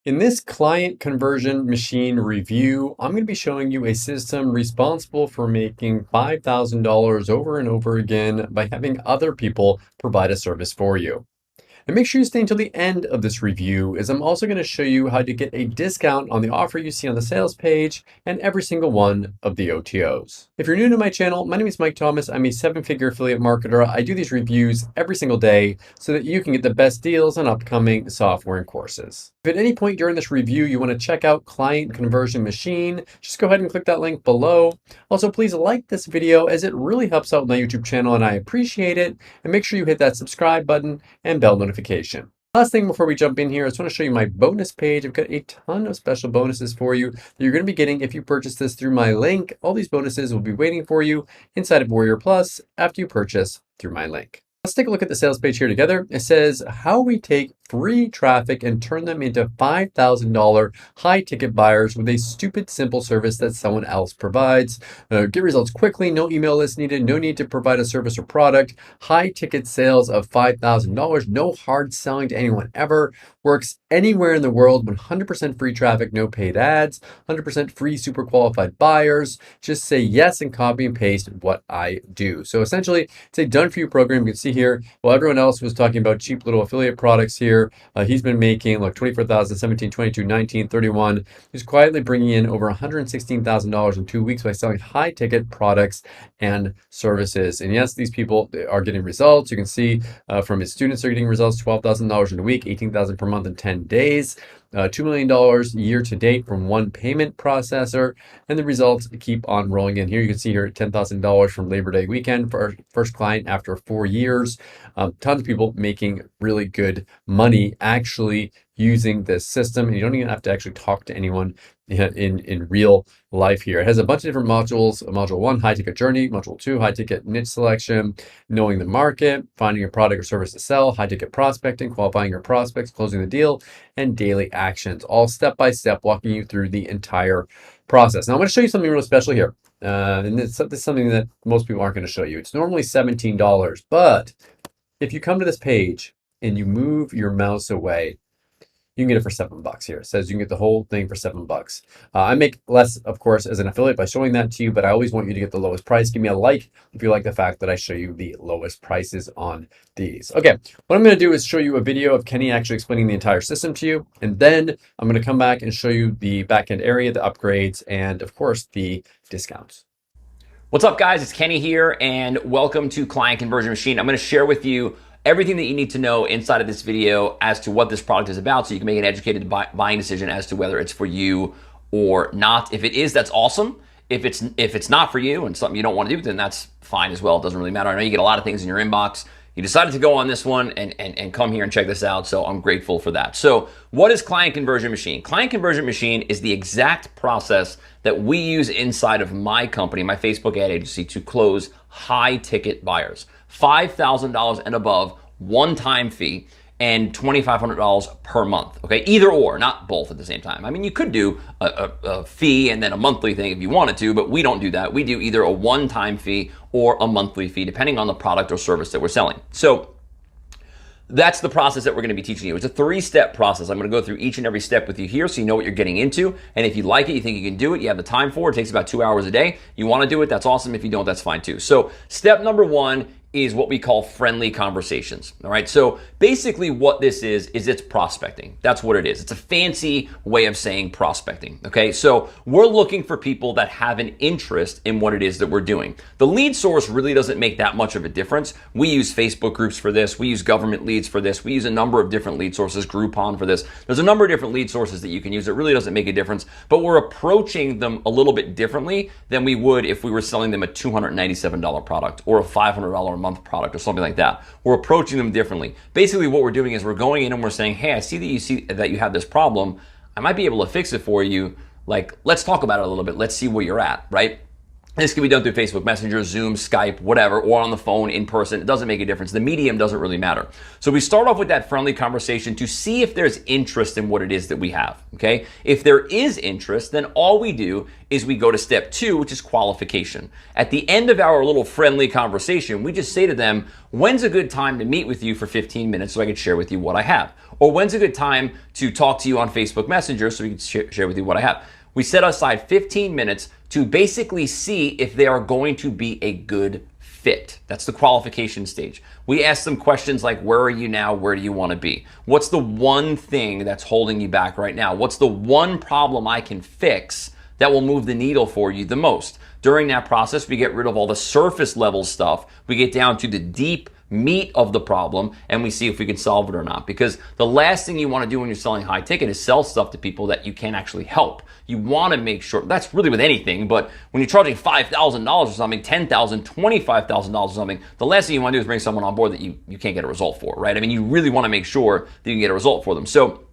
In this client conversion machine review, I'm going to be showing you a system responsible for making $5,000 over and over again by having other people provide a service for you. And make sure you stay until the end of this review, as I'm also going to show you how to get a discount on the offer you see on the sales page and every single one of the OTOs. If you're new to my channel, my name is Mike Thomas. I'm a seven-figure affiliate marketer. I do these reviews every single day so that you can get the best deals on upcoming software and courses. If at any point during this review you want to check out Client Conversion Machine, just go ahead and click that link below. Also, please like this video as it really helps out my YouTube channel and I appreciate it. And make sure you hit that subscribe button and bell notification. Last thing before we jump in here, I just want to show you my bonus page. I've got a ton of special bonuses for you that you're going to be getting if you purchase this through my link. All these bonuses will be waiting for you inside of Warrior Plus after you purchase through my link. Let's take a look at the sales page here together. It says how we take free traffic and turn them into $5,000 high ticket buyers with a stupid simple service that someone else provides. Get results quickly, no email list needed, no need to provide a service or product. High ticket sales of $5,000, no hard selling to anyone ever. Works anywhere in the world, 100% free traffic, no paid ads, 100% free super qualified buyers. Just say yes and copy and paste what I do. So essentially, it's a done for you program. You can see here, while everyone else was talking about cheap little affiliate products here, he's been making like 24,000, 17, 22, 19, 31. He's quietly bringing in over $116,000 in 2 weeks by selling high ticket products and services. And yes, these people are getting results. You can see from his students are getting results, $12,000 in a week, $18,000 per month in 10 days. $2 million year to date from one payment processor, and the results keep on rolling in. Here you can see here $10,000 from Labor Day weekend for our first client after 4 years. Tons of people making really good money actually using this system, and you don't even have to actually talk to anyone in real life here. It has a bunch of different modules. Module 1, high ticket journey. Module 2, high ticket niche selection, knowing the market, finding a product or service to sell, high ticket prospecting, qualifying your prospects, closing the deal, and daily actions, all step by step, walking you through the entire process. Now I'm going to show you something real special here. And this is something that most people aren't going to show you. It's normally $17, but if you come to this page and you move your mouse away, you can get it for $7 here. It says you can get the whole thing for $7. I make less, of course, as an affiliate by showing that to you, but I always want you to get the lowest price. Give me a like if you like the fact that I show you the lowest prices on these. Okay, what I'm going to do is show you a video of Kenny actually explaining the entire system to you, and then I'm going to come back and show you the backend area, the upgrades, and of course the discounts. What's up, guys? It's Kenny here, and welcome to Client Conversion Machine. I'm going to share with you everything that you need to know inside of this video as to what this product is about so you can make an educated buying decision as to whether it's for you or not. If it is, that's awesome. If it's not for you and something you don't want to do, then that's fine as well. It doesn't really matter. I know you get a lot of things in your inbox. You decided to go on this one and come here and check this out, so I'm grateful for that. So what is Client Conversion Machine? Client Conversion Machine is the exact process that we use inside of my company, my Facebook ad agency, to close high-ticket buyers. $5,000 and above, one-time fee, and $2,500 per month, okay? Either or, not both at the same time. I mean, you could do a fee and then a monthly thing if you wanted to, but we don't do that. We do either a one-time fee or a monthly fee, depending on the product or service that we're selling. So that's the process that we're gonna be teaching you. It's a 3-step process. I'm gonna go through each and every step with you here so you know what you're getting into. And if you like it, you think you can do it, you have the time for it, it takes about 2 hours a day. You wanna do it, that's awesome. If you don't, that's fine too. So step number 1 is what we call friendly conversations. All right. So basically what this is it's prospecting. That's what it is. It's a fancy way of saying prospecting. Okay. So we're looking for people that have an interest in what it is that we're doing. The lead source really doesn't make that much of a difference. We use Facebook groups for this. We use government leads for this. We use a number of different lead sources, Groupon for this. There's a number of different lead sources that you can use. It really doesn't make a difference, but we're approaching them a little bit differently than we would if we were selling them a $297 product or a $500 a month product or something like that. We're approaching them differently. Basically what we're doing is we're going in and we're saying, hey, I see that you have this problem. I might be able to fix it for you. Like, let's talk about it a little bit. Let's see where you're at, right? This can be done through Facebook Messenger, Zoom, Skype, whatever, or on the phone, in person. It doesn't make a difference. The medium doesn't really matter. So we start off with that friendly conversation to see if there's interest in what it is that we have, okay? If there is interest, then all we do is we go to step 2, which is qualification. At the end of our little friendly conversation, we just say to them, when's a good time to meet with you for 15 minutes so I can share with you what I have? Or when's a good time to talk to you on Facebook Messenger so we can share with you what I have. We set aside 15 minutes to basically see if they are going to be a good fit. That's the qualification stage. We ask them questions like, where are you now? Where do you want to be? What's the one thing that's holding you back right now? What's the one problem I can fix that will move the needle for you the most? During that process, we get rid of all the surface level stuff. We get down to the deep meat of the problem, and we see if we can solve it or not. Because the last thing you want to do when you're selling high ticket is sell stuff to people that you can't actually help. You want to make sure, that's really with anything, but when you're charging $5,000 or something, $10,000, $25,000 or something, the last thing you want to do is bring someone on board that you can't get a result for, right? I mean, you really want to make sure that you can get a result for them. So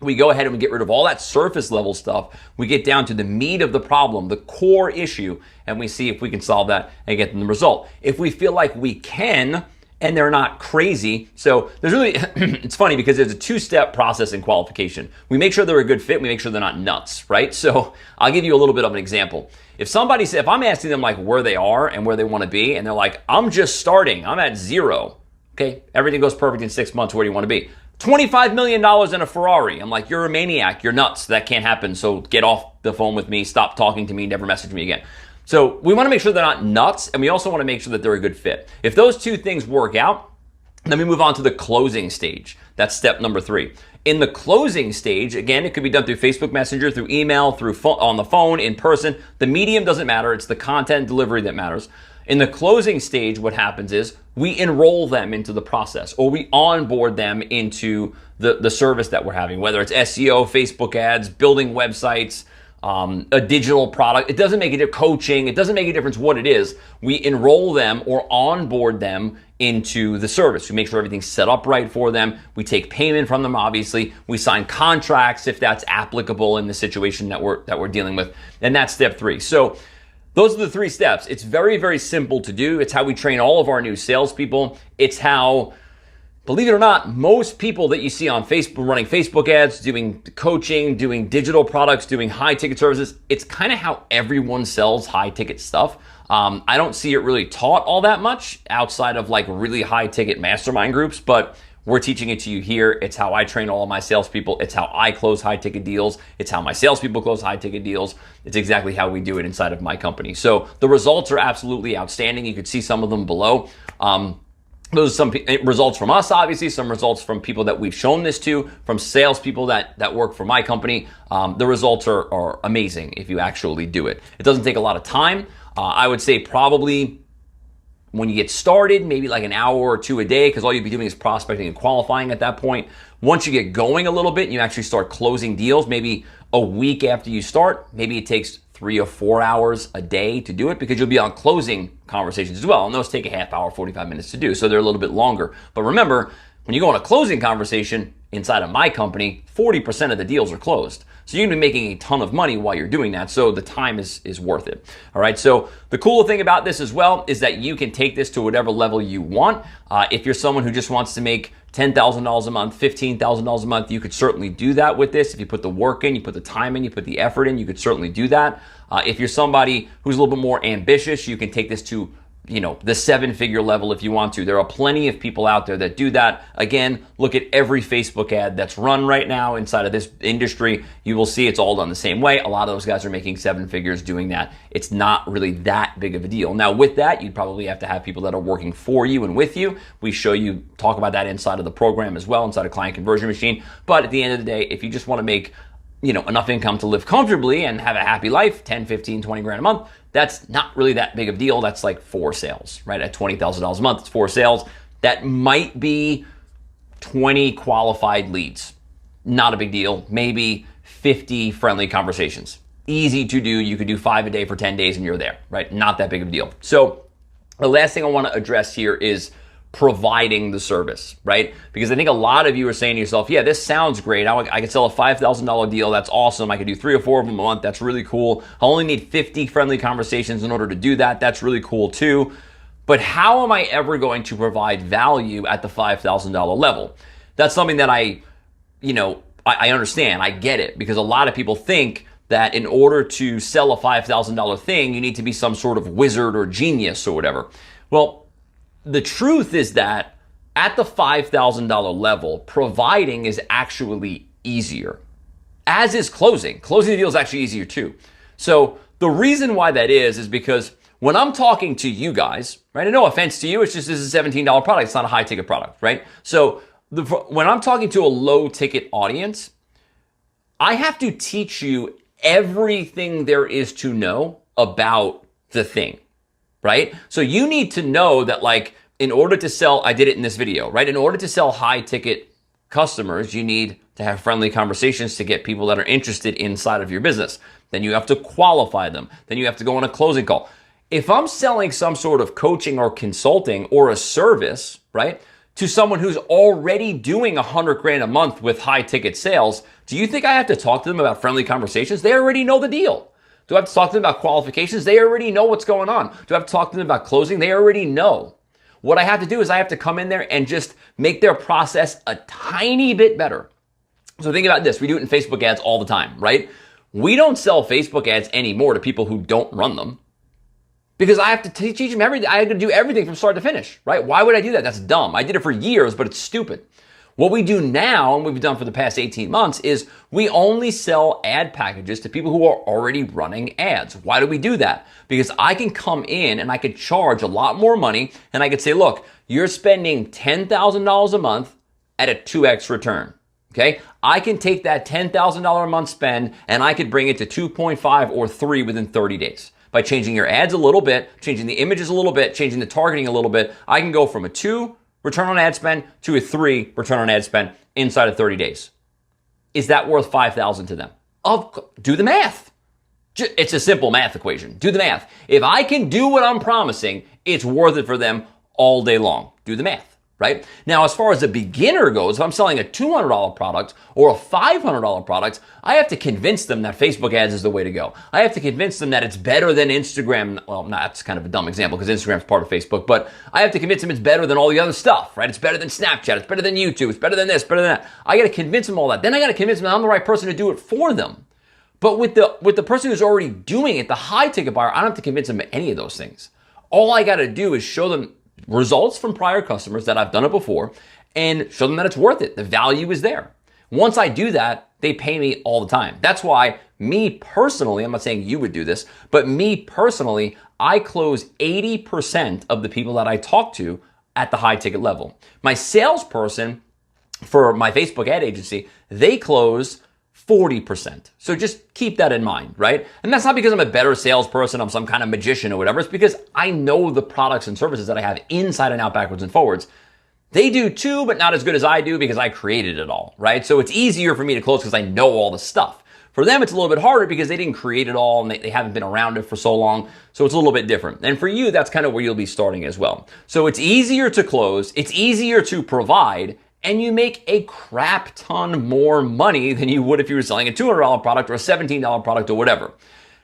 we go ahead and we get rid of all that surface level stuff. We get down to the meat of the problem, the core issue, and we see if we can solve that and get them the result. If we feel like we can, and they're not crazy. So there's really, it's funny because there's a two-step process in qualification. We make sure they're a good fit. We make sure they're not nuts, right? So I'll give you a little bit of an example. If I'm asking them like where they are and where they want to be, and they're like, I'm just starting, I'm at zero. Okay, everything goes perfect in 6 months. Where do you want to be? $25 million in a Ferrari. I'm like, you're a maniac. You're nuts. That can't happen. So get off the phone with me. Stop talking to me. Never message me again. So we want to make sure they're not nuts, and we also want to make sure that they're a good fit. If those two things work out, then we move on to the closing stage. That's step number 3. In the closing stage, again, it could be done through Facebook Messenger, through email, on the phone, in person. The medium doesn't matter. It's the content delivery that matters. In the closing stage, what happens is we enroll them into the process, or we onboard them into the service that we're having, whether it's SEO, Facebook ads, building websites, a digital product. It doesn't make a difference. Coaching. It doesn't make a difference what it is. We enroll them or onboard them into the service. We make sure everything's set up right for them. We take payment from them, obviously. We sign contracts if that's applicable in the situation that we're dealing with. And that's step 3. So those are the 3 steps. It's very, very simple to do. It's how we train all of our new salespeople. It's how, believe it or not, most people that you see on Facebook, running Facebook ads, doing coaching, doing digital products, doing high ticket services, it's kind of how everyone sells high ticket stuff. I don't see it really taught all that much outside of like really high ticket mastermind groups, but we're teaching it to you here. It's how I train all of my salespeople. It's how I close high ticket deals. It's how my salespeople close high ticket deals. It's exactly how we do it inside of my company. So the results are absolutely outstanding. You could see some of them below. Those are some results from us, obviously, some results from people that we've shown this to, from salespeople that work for my company. The results are amazing if you actually do it. It doesn't take a lot of time. I would say probably when you get started, maybe like an hour or 2 a day, because all you'd be doing is prospecting and qualifying at that point. Once you get going a little bit and you actually start closing deals, maybe a week after you start, maybe it takes 3 or 4 hours a day to do it, because you'll be on closing conversations as well. And those take a half hour, 45 minutes to do. So they're a little bit longer. But remember, when you go on a closing conversation inside of my company, 40% of the deals are closed. So you're going to be making a ton of money while you're doing that. So the time is worth it. All right. So the cool thing about this as well is that you can take this to whatever level you want. If you're someone who just wants to make $10,000 a month, $15,000 a month, you could certainly do that with this. If you put the work in, you put the time in, you put the effort in, you could certainly do that. If you're somebody who's a little bit more ambitious, you can take this to the 7-figure level if you want to. There are plenty of people out there that do that. Again, look at every Facebook ad that's run right now inside of this industry. You will see it's all done the same way. A lot of those guys are making 7 figures doing that. It's not really that big of a deal. Now, with that, you'd probably have to have people that are working for you and with you. We talk about that inside of the program as well, inside of Client Conversion Machine. But at the end of the day, if you just want to make enough income to live comfortably and have a happy life, 10, 15, 20 grand a month, that's not really that big of a deal. That's like 4 sales, right? At $20,000 a month, it's 4 sales. That might be 20 qualified leads. Not a big deal. Maybe 50 friendly conversations. Easy to do. You could do 5 a day for 10 days and you're there, right? Not that big of a deal. So the last thing I want to address here is providing the service, right? Because I think a lot of you are saying to yourself, yeah, this sounds great. I could sell a $5,000 deal. That's awesome. I could do 3 or 4 of them a month. That's really cool. I only need 50 friendly conversations in order to do that. That's really cool too. But how am I ever going to provide value at the $5,000 level? That's something that I understand. I get it, because a lot of people think that in order to sell a $5,000 thing, you need to be some sort of wizard or genius or whatever. Well, the truth is that at the $5,000 level, providing is actually easier, as is closing. Closing the deal is actually easier too. So the reason why that is because when I'm talking to you guys, right, and no offense to you, it's just this is a $17 product. It's not a high ticket product, right? So when I'm talking to a low ticket audience, I have to teach you everything there is to know about the thing, right? So you need to know that, like, in order to sell, I did it in this video, right? In order to sell high ticket customers, you need to have friendly conversations to get people that are interested inside of your business. Then you have to qualify them. Then you have to go on a closing call. If I'm selling some sort of coaching or consulting or a service, right, to someone who's already doing 100 grand a month with high ticket sales, do you think I have to talk to them about friendly conversations? They already know the deal. Do I have to talk to them about qualifications? They already know what's going on. Do I have to talk to them about closing? They already know. What I have to do is I have to come in there and just make their process a tiny bit better. So think about this. We do it in Facebook ads all the time, right? We don't sell Facebook ads anymore to people who don't run them, because I have to teach them everything. I have to do everything from start to finish, right? Why would I do that? That's dumb. I did it for years, but it's stupid. What we do now, and we've done for the past 18 months, is we only sell ad packages to people who are already running ads. Why do we do that? Because I can come in and I could charge a lot more money, and I could say, look, you're spending $10,000 a month at a 2x return. Okay, I can take that $10,000 a month spend and I could bring it to 2.5 or 3 within 30 days. By changing your ads a little bit, changing the images a little bit, changing the targeting a little bit, I can go from a 2 return on ad spend to a 3 return on ad spend inside of 30 days. Is that worth $5,000 to them? Do the math. It's a simple math equation. Do the math. If I can do what I'm promising, it's worth it for them all day long. Do the math. Right? Now, as far as a beginner goes, if I'm selling a $200 product or a $500 product, I have to convince them that Facebook ads is the way to go. I have to convince them that it's better than Instagram. Well, that's kind of a dumb example because Instagram's part of Facebook, but I have to convince them it's better than all the other stuff, right? It's better than Snapchat. It's better than YouTube. It's better than this, better than that. I got to convince them all that. Then I got to convince them that I'm the right person to do it for them. But with the person who's already doing it, the high ticket buyer, I don't have to convince them of any of those things. All I got to do is show them results from prior customers that I've done it before and show them that it's worth it. The value is there. Once I do that, they pay me all the time. That's why me personally, I'm not saying you would do this, but me personally, I close 80% of the people that I talk to at the high ticket level. My salesperson for my Facebook ad agency, they close 40%. So just keep that in mind, right? And that's not because I'm a better salesperson, I'm some kind of magician or whatever. It's because I know the products and services that I have inside and out, backwards and forwards. They do too, but not as good as I do because I created it all, right? So it's easier for me to close because I know all the stuff. For them, it's a little bit harder because they didn't create it all and they haven't been around it for so long. So it's a little bit different. And for you, that's kind of where you'll be starting as well. So it's easier to close, it's easier to provide, and you make a crap ton more money than you would if you were selling a $200 product or a $17 product or whatever.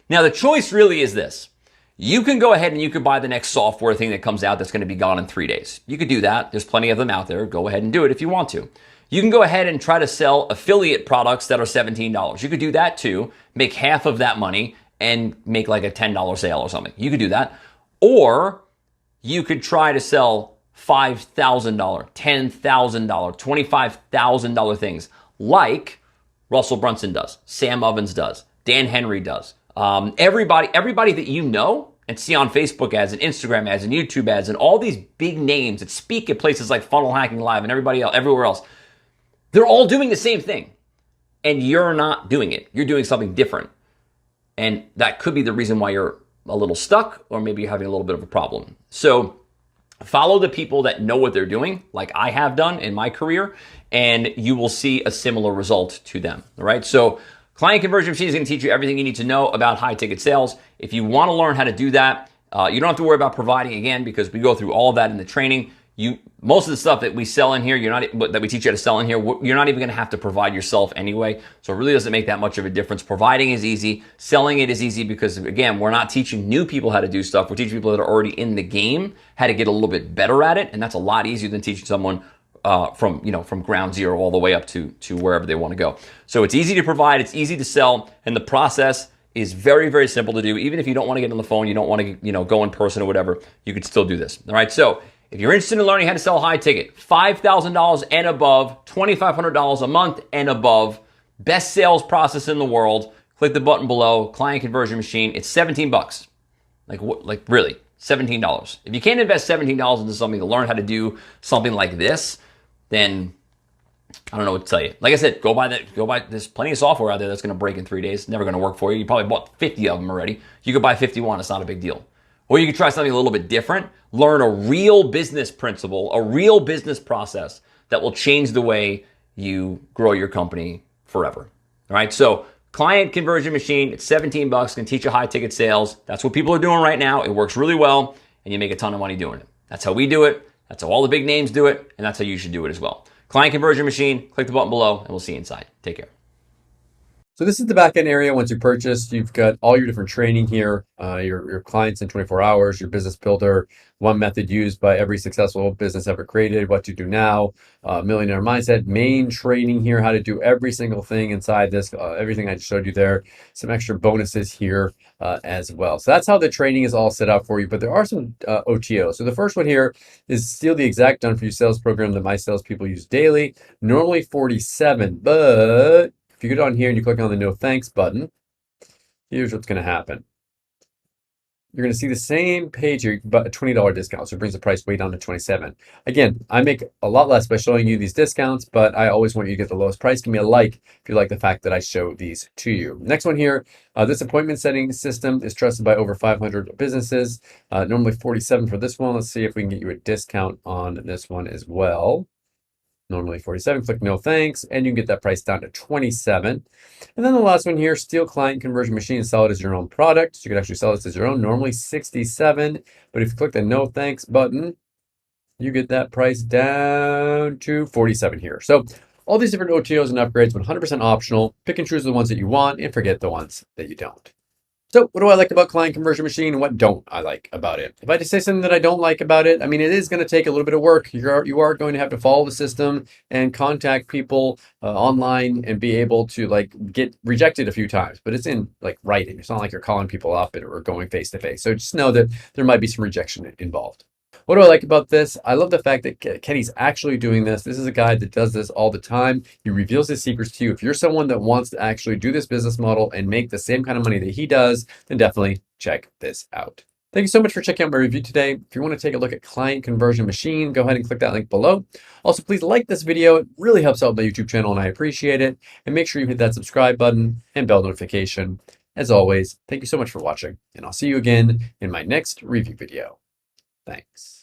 Now, the choice really is this. You can go ahead and you could buy the next software thing that comes out that's going to be gone in 3 days. You could do that. There's plenty of them out there. Go ahead and do it if you want to. You can go ahead and try to sell affiliate products that are $17. You could do that too, make half of that money and make like a $10 sale or something. You could do that. Or you could try to sell $5,000, $10,000, $25,000 things like Russell Brunson does, Sam Ovens does, Dan Henry does. Everybody that you know and see on Facebook ads and Instagram ads and YouTube ads and all these big names that speak at places like Funnel Hacking Live and everybody else, everywhere else, they're all doing the same thing. And you're not doing it. You're doing something different. And that could be the reason why you're a little stuck or maybe you're having a little bit of a problem. So follow the people that know what they're doing, like I have done in my career, and you will see a similar result to them. All right. So Client Conversion Machine is going to teach you everything you need to know about high ticket sales. If you want to learn how to do that, you don't have to worry about providing again because we go through all of that in the training. Most of the stuff that we sell in here, that we teach you how to sell in here, you're not even going to have to provide yourself anyway. So it really doesn't make that much of a difference. Providing is easy. Selling it is easy because, again, we're not teaching new people how to do stuff. We're teaching people that are already in the game how to get a little bit better at it. And that's a lot easier than teaching someone from ground zero all the way up to wherever they want to go. So it's easy to provide. It's easy to sell. And the process is very, very simple to do. Even if you don't want to get on the phone, you don't want to, go in person or whatever, you could still do this. All right. So If you're interested in learning how to sell high ticket, $5,000 and above, $2,500 a month and above, best sales process in the world, click the button below, client conversion machine. It's 17 bucks. Like really, $17. If you can't invest $17 into something to learn how to do something like this, then I don't know what to tell you. Like I said, go buy that. Go buy. There's plenty of software out there that's going to break in 3 days. Never going to work for you. You probably bought 50 of them already. You could buy 51. It's not a big deal. Or you could try something a little bit different. Learn a real business principle, a real business process that will change the way you grow your company forever. All right. So client conversion machine. It's 17 bucks. Can teach you high ticket sales. That's what people are doing right now. It works really well, and you make a ton of money doing it. That's how we do it. That's how all the big names do it, and that's how you should do it as well. Client conversion machine, click the button below, and we'll see you inside. Take care. So this is the back-end area. Once you purchase, you've got all your different training here, your clients in 24 hours, your business builder, one method used by every successful business ever created, what to do now, millionaire mindset, Maine training here, how to do every single thing inside this, everything I just showed you there, some extra bonuses here as well. So that's how the training is all set up for you, but there are some OTOs. So the first one here is Steal the Exact Done For You sales program that my salespeople use daily, normally 47, but if you go down here and you click on the no thanks button, here's what's going to happen. You're going to see the same page here, but a $20 discount. So it brings the price way down to 27. Again, I make a lot less by showing you these discounts, but I always want you to get the lowest price. Give me a like if you like the fact that I show these to you. Next one here, this appointment setting system is trusted by over 500 businesses. Normally 47 for this one. Let's see if we can get you a discount on this one as well. Normally 47, click no thanks, and you can get that price down to 27. And then the last one here, Steal Client Conversion Machine and sell it as your own product. So you can actually sell this as your own, normally 67. But if you click the no thanks button, you get that price down to 47 here. So all these different OTOs and upgrades, 100% optional. Pick and choose the ones that you want and forget the ones that you don't. So what do I like about Client Conversion Machine and what don't I like about it? If I just say something that I don't like about it, I mean, it is going to take a little bit of work. You are going to have to follow the system and contact people online and be able to like get rejected a few times, but it's in like writing. It's not like you're calling people up or going face to face. So just know that there might be some rejection involved. What do I like about this? I love the fact that Kenny's actually doing this. This is a guy that does this all the time. He reveals his secrets to you. If you're someone that wants to actually do this business model and make the same kind of money that he does, then definitely check this out. Thank you so much for checking out my review today. If you want to take a look at Client Conversion Machine, go ahead and click that link below. Also, please like this video. It really helps out my YouTube channel and I appreciate it. And make sure you hit that subscribe button and bell notification. As always, thank you so much for watching, and I'll see you again in my next review video. Thanks.